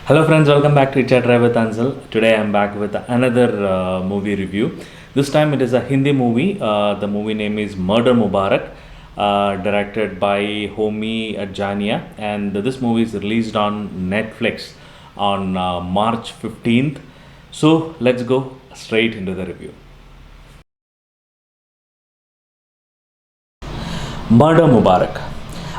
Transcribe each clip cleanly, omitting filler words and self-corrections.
Hello friends, welcome back to Chat Drive with Anzel. Today I'm back with another movie review. This time it is a Hindi movie. The movie name is Murder Mubarak, directed by Homi Adjania, and this movie is released on Netflix on March 15th. So let's go straight into the review. Murder Mubarak.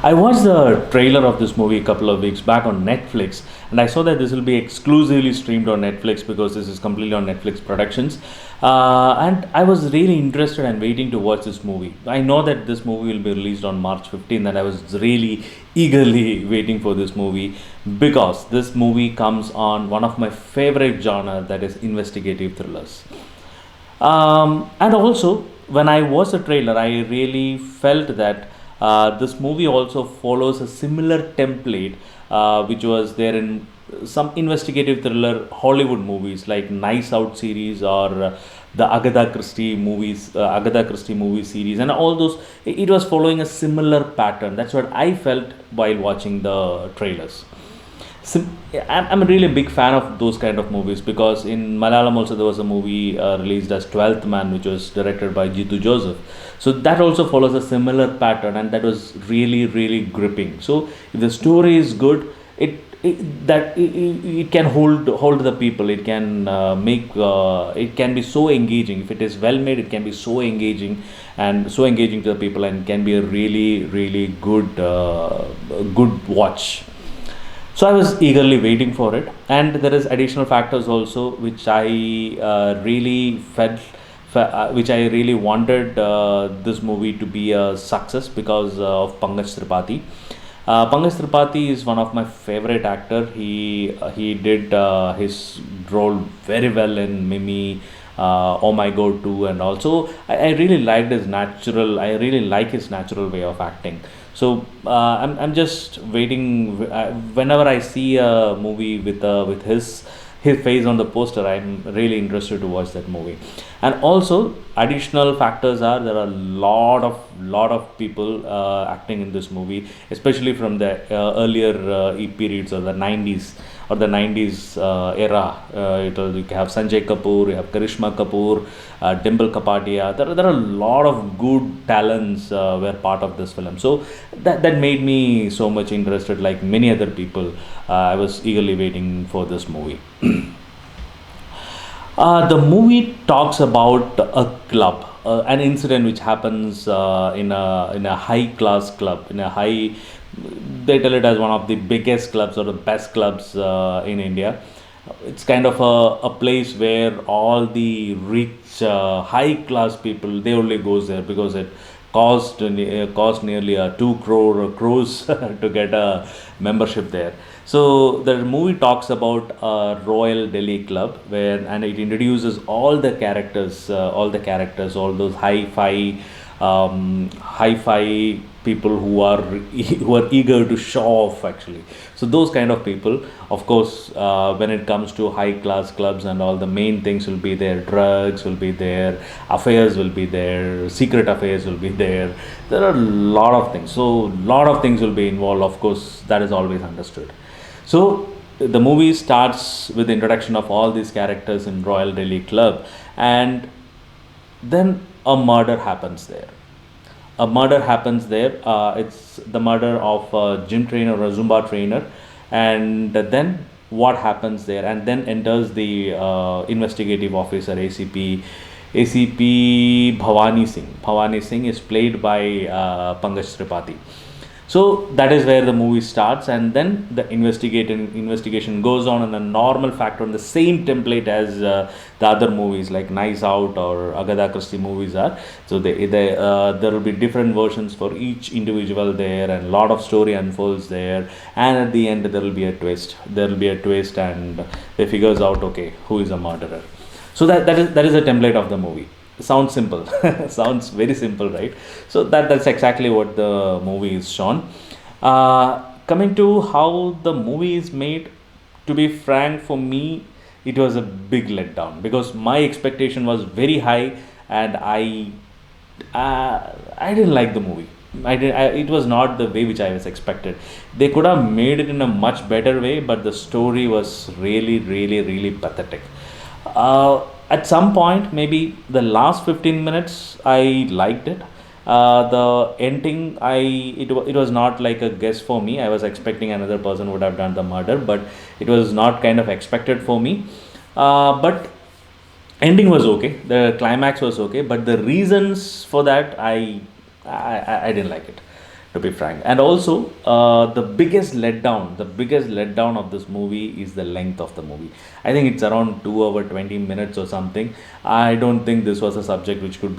I watched the trailer of this movie a couple of weeks back on Netflix, and I saw that this will be exclusively streamed on Netflix because this is completely on Netflix productions. And I was really interested and waiting to watch this movie. I know that this movie will be released on March 15th, and I was really eagerly waiting for this movie because this movie comes on one of my favorite genre, that is investigative thrillers. And also, when I watched the trailer, I really felt that this movie also follows a similar template which was there in some investigative thriller Hollywood movies like Nice Out series or the Agatha Christie movie series, and all those. It was following a similar pattern. That's what I felt while watching the trailers. I'm a really big fan of those kind of movies because in Malayalam also there was a movie released as 12th Man, which was directed by Jitu Joseph. So that also follows a similar pattern, and that was really gripping. So if the story is good, it can hold the people. It can it can be so engaging. If it is well made, it can be so engaging and so engaging to the people, and can be a really good watch. So I was eagerly waiting for it, and there is additional factors also which I really which I really wanted this movie to be a success because of Pankaj Tripathi. Pankaj Tripathi is one of my favorite actor. He did his role very well in Mimi, Oh My God 2, and also I really liked his natural. I really like his natural way of acting. So I'm just waiting. Whenever I see a movie with his face on the poster, I'm really interested to watch that movie. And also additional factors are there are a lot of people acting in this movie, especially from the earlier periods or the 90s or the 90s era. You have Sanjay Kapoor, you have Karishma Kapoor, Dimplekapadia. There are a lot of good talents were part of this film. So that made me so much interested. Like many other people, I was eagerly waiting for this movie. The movie talks about a club, an incident which happens in a high class club, in a high. They tell it as one of the biggest clubs or the best clubs in India. It's kind of a place where all the rich, high class people they only goes there because it cost nearly 2 crores to get a membership there. So the movie talks about a Royal Delhi club where, and it introduces all those hi-fi people who are eager to show off actually. So those kind of people, of course, when it comes to high class clubs and all, the main things will be there. Drugs will be there, affairs will be there, secret affairs will be there. There are a lot of things. So lot of things will be involved. Of course, that is always understood. So the movie starts with the introduction of all these characters in Royal Delhi Club, and then a murder happens there. A murder happens there. It's the murder of a gym trainer or a Zumba trainer, and then what happens there? And then enters the investigative officer ACP Bhavani Singh. Bhavani Singh is played by Pankaj Tripathi. So that is where the movie starts, and then the investigation goes on in a normal factor on the same template as the other movies like Nice Out or Agatha Christie movies are. So there will be different versions for each individual there, and a lot of story unfolds there. And at the end, there will be a twist. There will be a twist, and they figures out okay who is a murderer. So that is the template of the movie. Sounds simple. Sounds very simple, right? So that's exactly what the movie is shown. Coming to how the movie is made, to be frank, for me it was a big letdown because my expectation was very high, and I didn't like the movie. it was not the way which I was expected. They could have made it in a much better way, but the story was really, really, really pathetic. At some point, maybe the last 15 minutes, I liked it. The ending, it was not like a guess for me. I was expecting another person would have done the murder, but it was not kind of expected for me. But ending was okay, the climax was okay, but the reasons for that, I didn't like it, to be frank. And also, the biggest letdown of this movie is the length of the movie. I think it's around 2 hour 20 minutes or something. I don't think this was a subject which could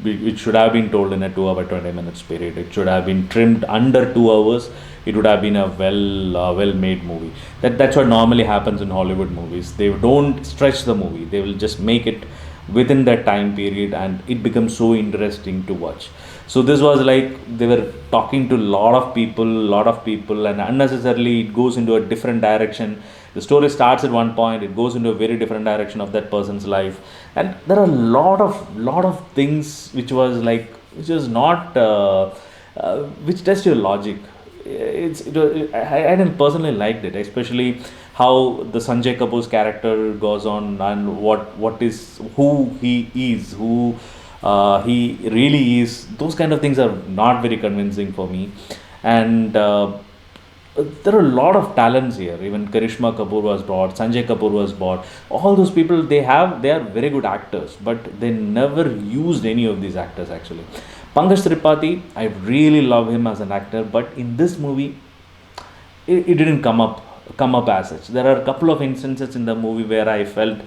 which should have been told in a 2 hour 20 minutes period. It should have been trimmed under 2 hours. It would have been a well made movie. That's what normally happens in Hollywood movies. They don't stretch the movie, they will just make it within that time period, and it becomes so interesting to watch. So this was like they were talking to lot of people, and unnecessarily it goes into a different direction. The story starts at one point, it goes into a very different direction of that person's life, and there are a lot of things which was not which test your logic. I didn't personally liked it, especially how the Sanjay Kapoor's character goes on, and what is who he is, who he really is. Those kind of things are not very convincing for me. And there are a lot of talents here. Even Karishma Kapoor was brought, Sanjay Kapoor was brought. All those people, they are very good actors, but they never used any of these actors actually. Pankaj Tripathi, I really love him as an actor, but in this movie, it didn't come up as such. There are a couple of instances in the movie where I felt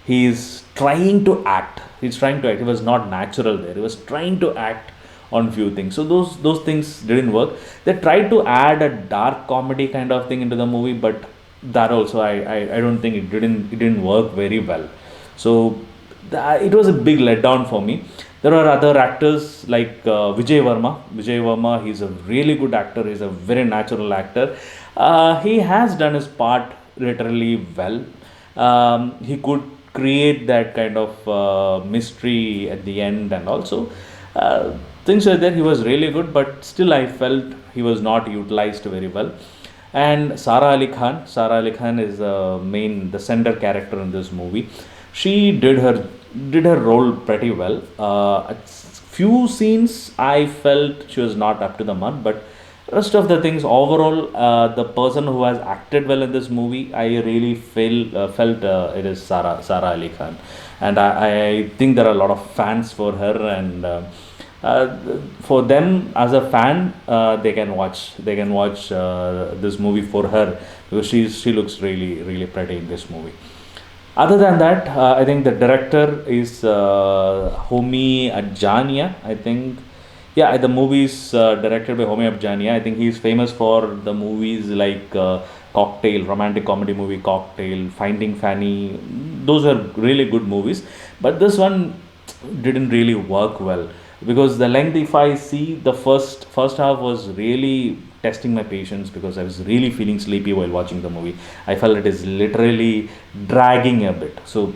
he's trying to act. He's trying to act. He was not natural there. He was trying to act on few things. So those things didn't work. They tried to add a dark comedy kind of thing into the movie, but that also I don't think it didn't work very well. So it was a big letdown for me. There are other actors like Vijay Verma. Vijay Verma, he's a really good actor. He's a very natural actor. He has done his part literally well. He could create that kind of mystery at the end, and also things like that. He was really good, but still I felt he was not utilized very well. And Sara Ali Khan is the center character in this movie. She did her role pretty well. At few scenes I felt she was not up to the mark, but rest of the things overall, the person who has acted well in this movie, I really felt it is Sara Ali Khan, and I think there are a lot of fans for her, and uh, for them as a fan, they can watch this movie for her, because she looks really, really pretty in this movie. Other than that, I think the director is Homi Adjania. I think, yeah, the movie is directed by Homi Adjania. I think he's famous for the movies like Cocktail, romantic comedy movie Cocktail, Finding Fanny. Those are really good movies, but this one didn't really work well, because the length, if I see, the first half was really testing my patience, because I was really feeling sleepy while watching the movie. I felt it is literally dragging a bit. So,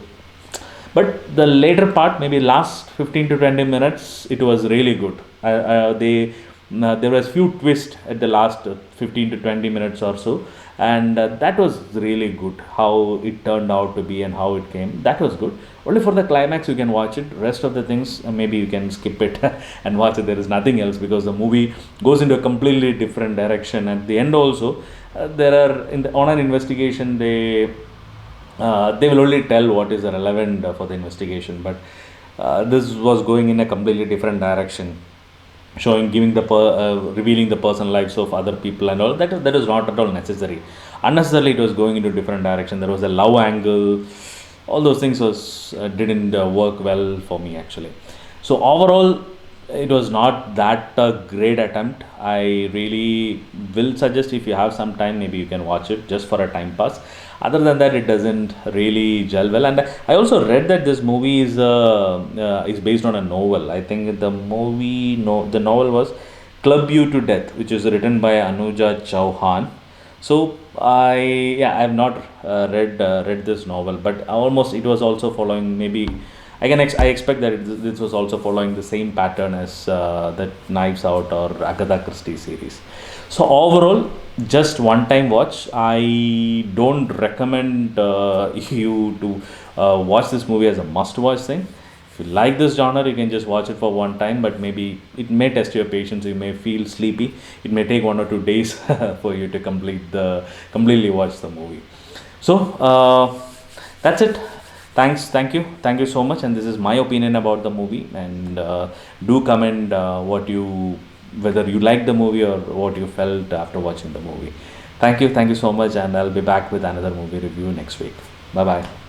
but the later part, maybe last 15 to 20 minutes, it was really good. There was few twists at the last 15 to 20 minutes or so, and that was really good. How it turned out to be and how it came, that was good. Only for the climax you can watch it. Rest of the things, maybe you can skip it and watch it. There is nothing else, because the movie goes into a completely different direction. At the end also, there are on an investigation, they will only tell what is relevant for the investigation, but this was going in a completely different direction, showing revealing the personal lives of other people and all that is not at all necessary. Unnecessarily it was going into different direction. There was a love angle. All those things was didn't work well for me actually. So overall, it was not that great attempt. I really will suggest, if you have some time, maybe you can watch it just for a time pass. Other than that, it doesn't really gel well. And I also read that this movie is based on a novel. I think the novel was Club You to Death, which is written by Anuja Chauhan. So I have not read this novel, but almost it was also following, maybe I expect that this was also following the same pattern as that Knives Out or Agatha Christie series. So overall, just one time watch. I don't recommend you to watch this movie as a must watch thing. If you like this genre, you can just watch it for one time, but maybe it may test your patience. You may feel sleepy. It may take 1 or 2 days for you to completely watch the movie. So that's it. Thank you so much. And this is my opinion about the movie. And do comment whether you liked the movie or what you felt after watching the movie. Thank you so much, and I'll be back with another movie review next week. Bye bye.